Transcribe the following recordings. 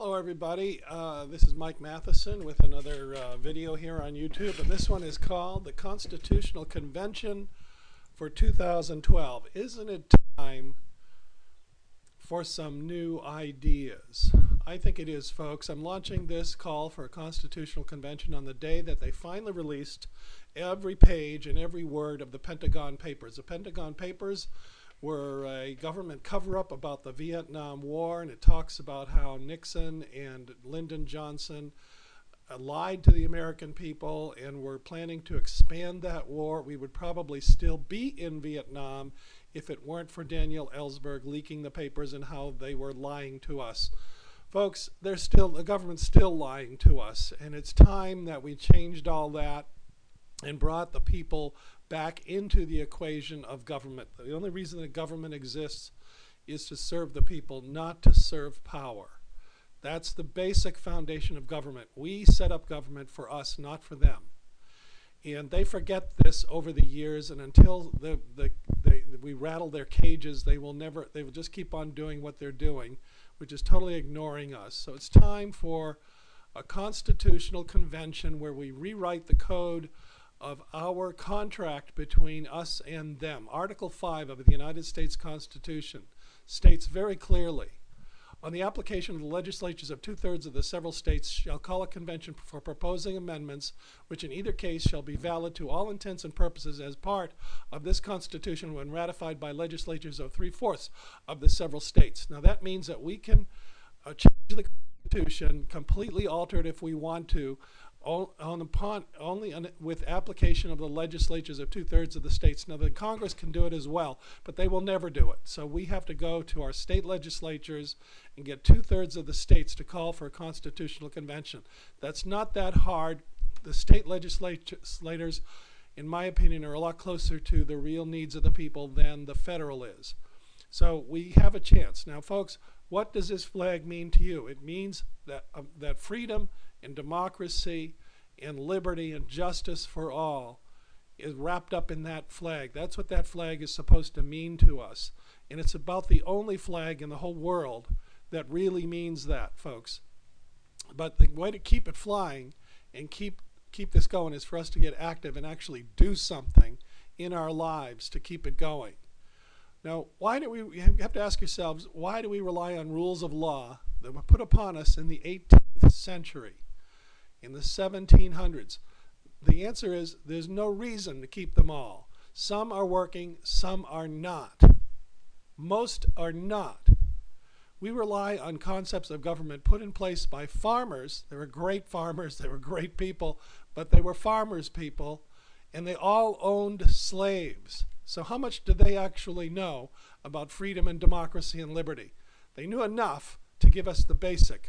Hello everybody, this is Mike Matheson with another video here on YouTube, and this one is called the Constitutional Convention for 2012. Isn't it time for some new ideas? I think it is, folks. I'm launching this call for a Constitutional Convention on the day that they finally released every page and every word of the Pentagon Papers. The Pentagon Papers were a government cover-up about the Vietnam War, and it talks about how Nixon and Lyndon Johnson lied to the American people and were planning to expand that war. We would probably still be in Vietnam if it weren't for Daniel Ellsberg leaking the papers and how they were lying to us. Folks, the government's still lying to us, and it's time that we changed all that and brought the people back into the equation of government. The only reason that government exists is to serve the people, not to serve power. That's the basic foundation of government. We set up government for us, not for them. And they forget this over the years, and until we rattle their cages, they will just keep on doing what they're doing, which is totally ignoring us. So it's time for a constitutional convention where we rewrite the code of our contract between us and them. Article 5 of the United States Constitution states very clearly, on the application of the legislatures of 2/3 of the several states shall call a convention for proposing amendments, which in either case shall be valid to all intents and purposes as part of this Constitution when ratified by legislatures of 3/4 of the several states. Now that means that we can change the Constitution, completely alter it if we want to, only with application of the legislatures of 2/3 of the states. Now the Congress can do it as well, but they will never do it. So we have to go to our state legislatures and get 2/3 of the states to call for a constitutional convention. That's not that hard. The state legislators, in my opinion, are a lot closer to the real needs of the people than the federal is. So we have a chance. Now folks, what does this flag mean to you? It means that freedom and democracy and liberty and justice for all is wrapped up in that flag. That's what that flag is supposed to mean to us. And it's about the only flag in the whole world that really means that, folks. But the way to keep it flying and keep this going is for us to get active and actually do something in our lives to keep it going. Now, you have to ask yourselves, why do we rely on rules of law that were put upon us in the 18th century, in the 1700s? The answer is there's no reason to keep them all. Some are working, some are not. Most are not. We rely on concepts of government put in place by farmers. They were great farmers, they were great people, but they were farmers' people, and they all owned slaves. So how much did they actually know about freedom and democracy and liberty? They knew enough to give us the basic,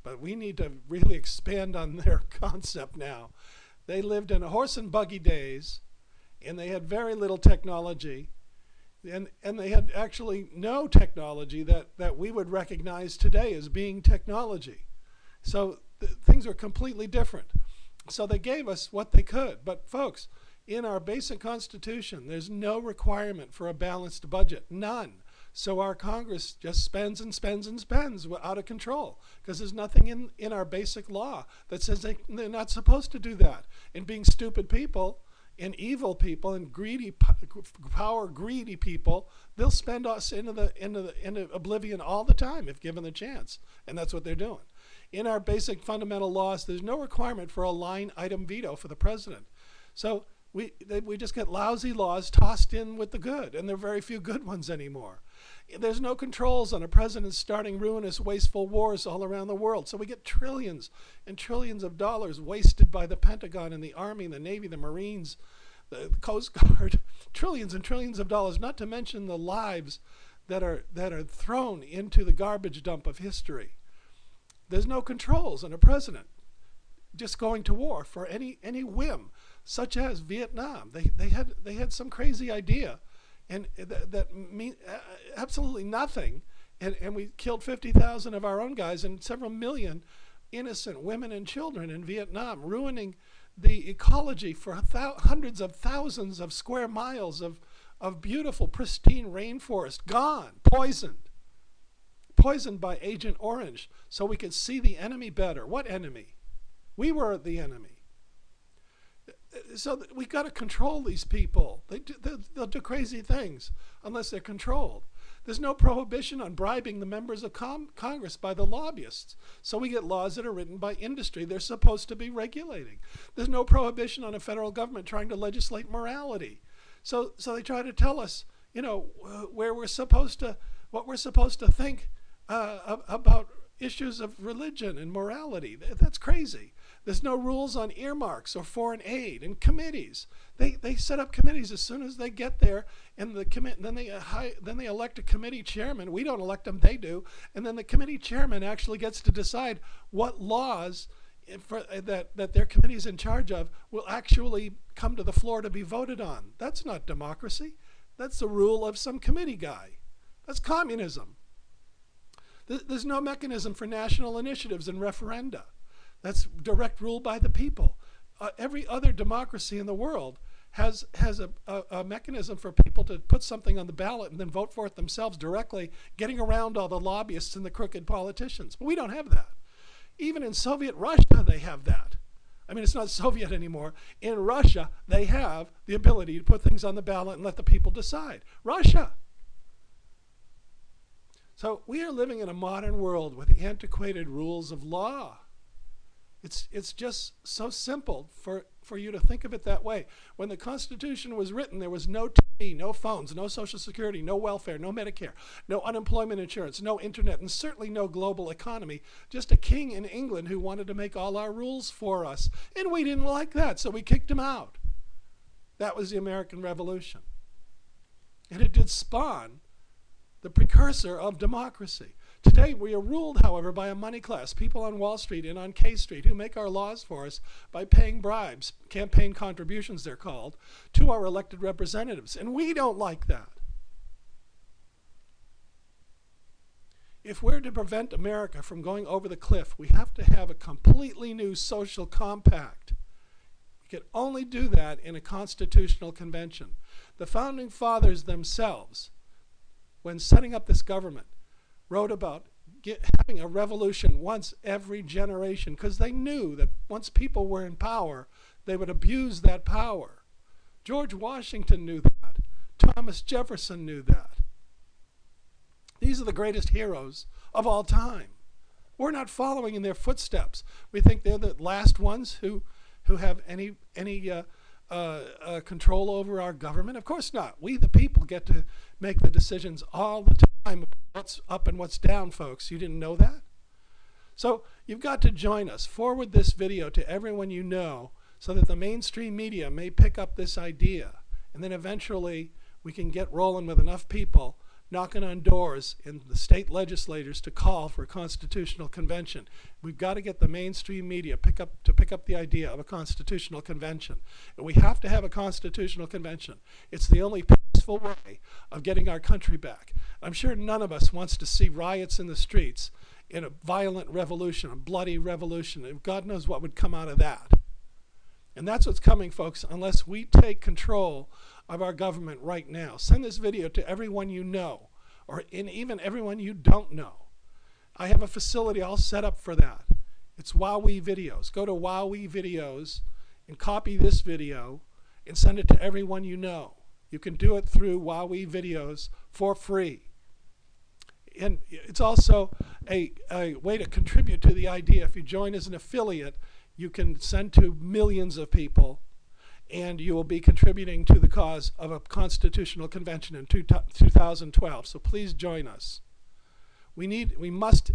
but we need to really expand on their concept now. They lived in horse and buggy days, and they had very little technology, and they had actually no technology that we would recognize today as being technology. So things are completely different. So they gave us what they could. But folks, in our basic Constitution, there's no requirement for a balanced budget, none. So our Congress just spends and spends and spends out of control because there's nothing in our basic law that says they're not supposed to do that. And being stupid people and evil people and greedy, power-greedy people, they'll spend us into oblivion all the time if given the chance. And that's what they're doing. In our basic fundamental laws, there's no requirement for a line item veto for the president. So we just get lousy laws tossed in with the good, and there are very few good ones anymore. There's no controls on a president starting ruinous, wasteful wars all around the world. So we get trillions and trillions of dollars wasted by the Pentagon and the Army, the Navy, the Marines, the Coast Guard, trillions and trillions of dollars, not to mention the lives that are thrown into the garbage dump of history. There's no controls on a president just going to war for any whim, such as Vietnam. They had some crazy idea, and that mean absolutely nothing, and we killed 50,000 of our own guys and several million innocent women and children in Vietnam, ruining the ecology for hundreds of thousands of square miles of beautiful, pristine rainforest, gone, poisoned. poisoned by Agent Orange so we could see the enemy better. What enemy? We were the enemy. So we got to control these people. They'll do crazy things unless they're controlled. There's no prohibition on bribing the members of Congress by the lobbyists. So we get laws that are written by industry they're supposed to be regulating. There's no prohibition on a federal government trying to legislate morality. So they try to tell us, where we're supposed to, what we're supposed to think about issues of religion and morality. That's crazy. There's no rules on earmarks or foreign aid and committees. They set up committees as soon as they get there, and then they elect a committee chairman. We don't elect them; they do. And then the committee chairman actually gets to decide what laws that their committee is in charge of will actually come to the floor to be voted on. That's not democracy. That's the rule of some committee guy. That's communism. There's no mechanism for national initiatives and referenda. That's direct rule by the people. Every other democracy in the world has a mechanism for people to put something on the ballot and then vote for it themselves directly, getting around all the lobbyists and the crooked politicians. But we don't have that. Even in Soviet Russia, they have that. I mean, it's not Soviet anymore. In Russia, they have the ability to put things on the ballot and let the people decide. Russia. So we are living in a modern world with antiquated rules of law. It's just so simple for you to think of it that way. When the Constitution was written, there was no TV, no phones, no Social Security, no welfare, no Medicare, no unemployment insurance, no internet, and certainly no global economy. Just a king in England who wanted to make all our rules for us. And we didn't like that, so we kicked him out. That was the American Revolution. And it did spawn the precursor of democracy. Today we are ruled, however, by a money class, people on Wall Street and on K Street who make our laws for us by paying bribes, campaign contributions they're called, to our elected representatives. And we don't like that. If we're to prevent America from going over the cliff, we have to have a completely new social compact. We can only do that in a constitutional convention. The founding fathers themselves, when setting up this government, wrote about having a revolution once every generation because they knew that once people were in power, they would abuse that power. George Washington knew that. Thomas Jefferson knew that. These are the greatest heroes of all time. We're not following in their footsteps. We think they're the last ones who have any control over our government. Of course not. We, the people, get to make the decisions all the time about what's up and what's down, folks. You didn't know that? So you've got to join us. Forward this video to everyone you know so that the mainstream media may pick up this idea. And then eventually we can get rolling with enough people knocking on doors in the state legislators to call for a constitutional convention. We've got to get the mainstream media pick up the idea of a constitutional convention. And we have to have a constitutional convention. It's the only peaceful way of getting our country back. I'm sure none of us wants to see riots in the streets in a violent revolution, a bloody revolution. And God knows what would come out of that. And that's what's coming, folks, unless we take control of our government right now. Send this video to everyone you know, or even everyone you don't know. I have a facility all set up for that. It's Wowee Videos. Go to Wowee Videos and copy this video and send it to everyone you know. You can do it through Wowee Videos for free. And it's also a way to contribute to the idea. If you join as an affiliate, you can send to millions of people, and you will be contributing to the cause of a constitutional convention in 2012. So please join us. We must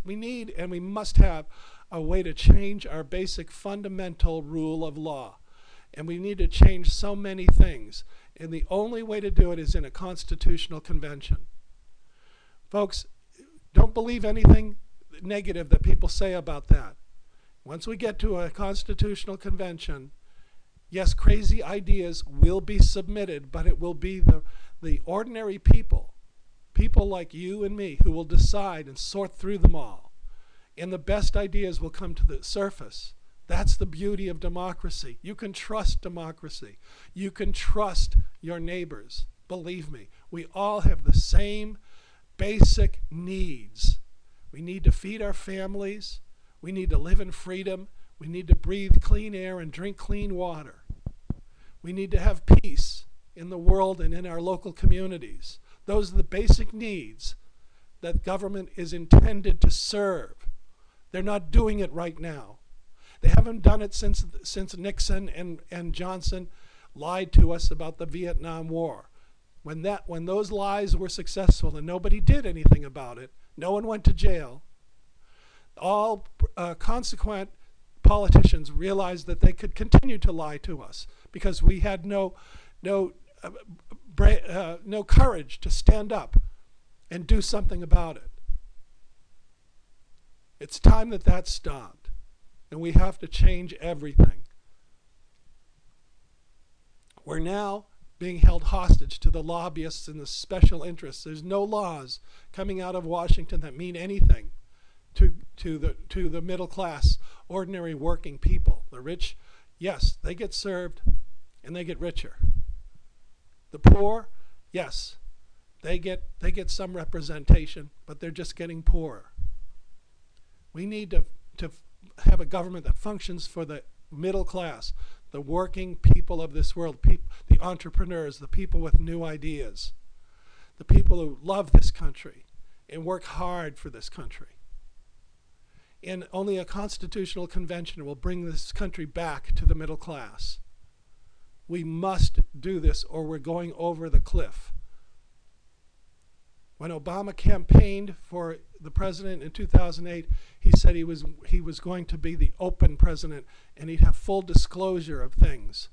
have a way to change our basic fundamental rule of law. And we need to change so many things. And the only way to do it is in a constitutional convention. Folks, don't believe anything negative that people say about that. Once we get to a constitutional convention, yes, crazy ideas will be submitted, but it will be the ordinary people like you and me, who will decide and sort through them all. And the best ideas will come to the surface. That's the beauty of democracy. You can trust democracy. You can trust your neighbors. Believe me, we all have the same basic needs. We need to feed our families. We need to live in freedom. We need to breathe clean air and drink clean water. We need to have peace in the world and in our local communities. Those are the basic needs that government is intended to serve. They're not doing it right now. They haven't done it since Nixon and Johnson lied to us about the Vietnam War. When those lies were successful and nobody did anything about it, no one went to jail, all consequent politicians realized that they could continue to lie to us because we had no courage to stand up and do something about it. It's time that stopped, and we have to change everything. We're now being held hostage to the lobbyists and the special interests. There's no laws coming out of Washington that mean anything to the middle class, ordinary working people. The rich, yes, they get served and they get richer. The poor, yes, they get some representation, but they're just getting poorer. We need to have a government that functions for the middle class, the working people of this world, the entrepreneurs, the people with new ideas, the people who love this country and work hard for this country. And only a constitutional convention will bring this country back to the middle class. We must do this or we're going over the cliff. When Obama campaigned for the president in 2008, he said he was going to be the open president and he'd have full disclosure of things.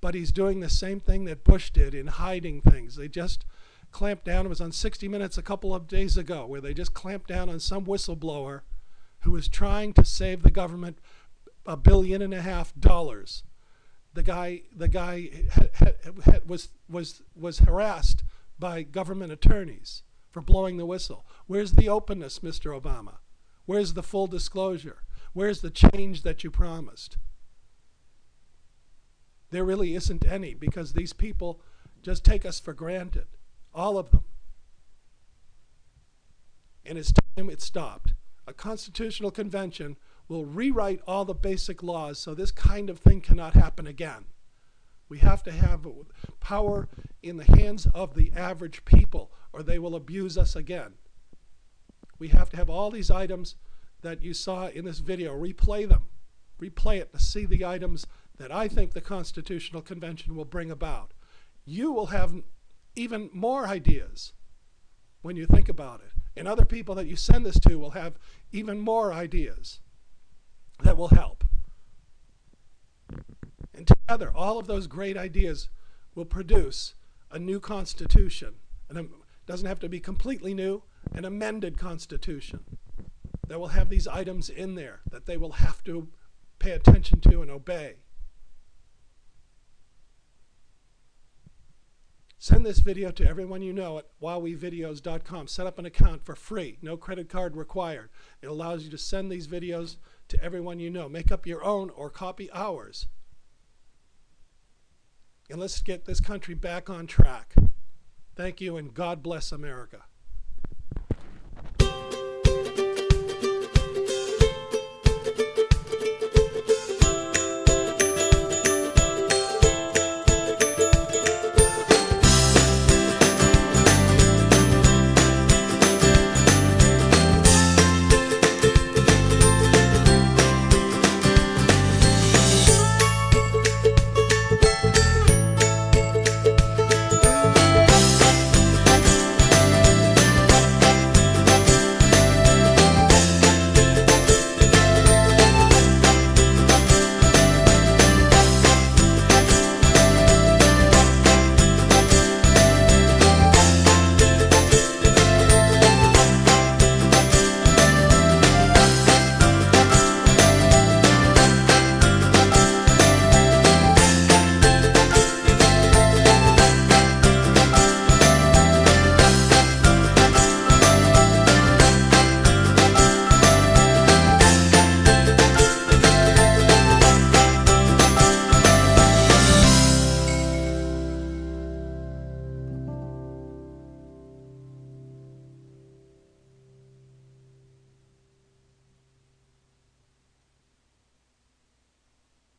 But he's doing the same thing that Bush did in hiding things. They just clamped down. It was on 60 Minutes a couple of days ago where they just clamped down on some whistleblower who was trying to save the government $1.5 billion. The guy was harassed by government attorneys for blowing the whistle. Where's the openness, Mr. Obama? Where's the full disclosure? Where's the change that you promised? There really isn't any, because these people just take us for granted, all of them. And it's time it stopped. A constitutional convention will rewrite all the basic laws so this kind of thing cannot happen again. We have to have power in the hands of the average people, or they will abuse us again. We have to have all these items that you saw in this video, replay them. Replay it to see the items that I think the Constitutional Convention will bring about. You will have even more ideas when you think about it. And other people that you send this to will have even more ideas that will help. And together, all of those great ideas will produce a new constitution. And it doesn't have to be completely new, an amended constitution that will have these items in there that they will have to pay attention to and obey. Send this video to everyone you know at wowievideos.com. Set up an account for free, no credit card required. It allows you to send these videos to everyone you know. Make up your own or copy ours. And let's get this country back on track. Thank you, and God bless America.